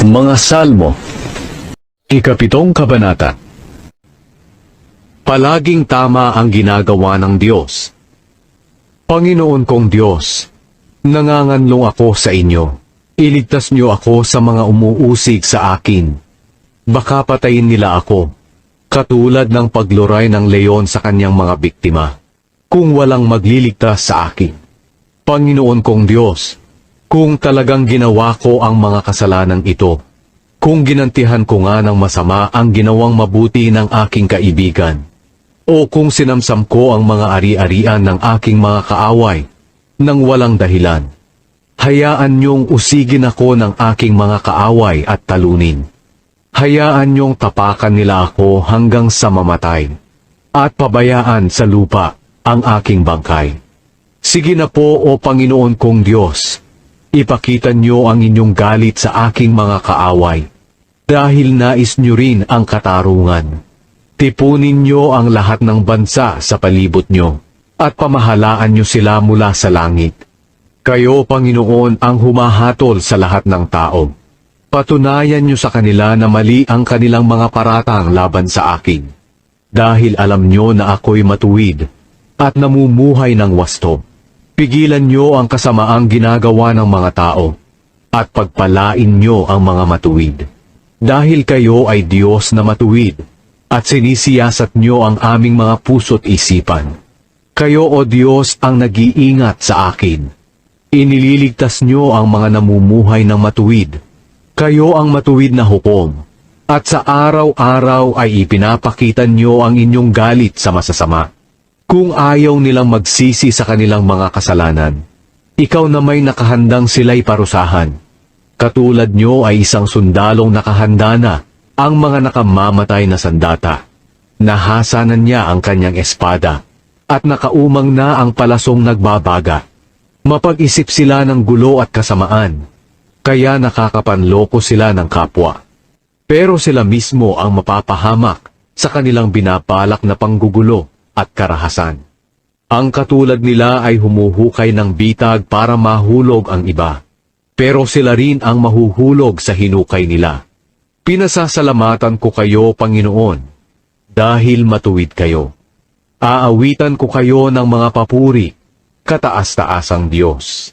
Mga Salmo, Ikapitong Kabanata. Palaging tama ang ginagawa ng Diyos. Panginoon kong Diyos, nanganganlong ako sa inyo. Iligtas niyo ako sa mga umuusig sa akin. Baka patayin nila ako, katulad ng pagluray ng leon sa kanyang mga biktima, kung walang magliligtas sa akin. Panginoon kong Diyos, kung talagang ginawa ko ang mga kasalanan ito, kung ginantihan ko nga ng masama ang ginawang mabuti ng aking kaibigan, o kung sinamsam ko ang mga ari-arian ng aking mga kaaway, nang walang dahilan, hayaan niyong usigin ako ng aking mga kaaway at talunin. Hayaan niyong tapakan nila ako hanggang sa mamatay, at pabayaan sa lupa ang aking bangkay. Sige na po, o Panginoon kong Diyos, ipakita niyo ang inyong galit sa aking mga kaaway, dahil nais niyo rin ang katarungan. Tipunin niyo ang lahat ng bansa sa palibot niyo, at pamahalaan niyo sila mula sa langit. Kayo, Panginoon, ang humahatol sa lahat ng tao. Patunayan niyo sa kanila na mali ang kanilang mga paratang laban sa akin, dahil alam niyo na ako'y matuwid at namumuhay ng wasto. Pigilan niyo ang kasamaang ginagawa ng mga tao, at pagpalain niyo ang mga matuwid. Dahil kayo ay Diyos na matuwid, at sinisiyasat niyo ang aming mga puso't isipan. Kayo, O Diyos, ang nag-iingat sa akin. Inililigtas niyo ang mga namumuhay ng matuwid. Kayo ang matuwid na hukom, at sa araw-araw ay ipinapakita niyo ang inyong galit sa masasama. Kung ayaw nilang magsisi sa kanilang mga kasalanan, ikaw na may nakahandang sila'y parusahan. Katulad niyo ay isang sundalong nakahanda na ang mga nakamamatay na sandata. Nahasanan niya ang kanyang espada, at nakaumang na ang palasong nagbabaga. Mapag-isip sila ng gulo at kasamaan, kaya nakakapanloko sila ng kapwa. Pero sila mismo ang mapapahamak sa kanilang binabalak na panggugulo at karahasan. Ang katulad nila ay humuhukay ng bitag para mahulog ang iba, pero sila rin ang mahuhulog sa hinukay nila. Pinasasalamatan ko kayo, Panginoon, dahil matuwid kayo. Aawitan ko kayo ng mga papuri, kataas-taasang Diyos.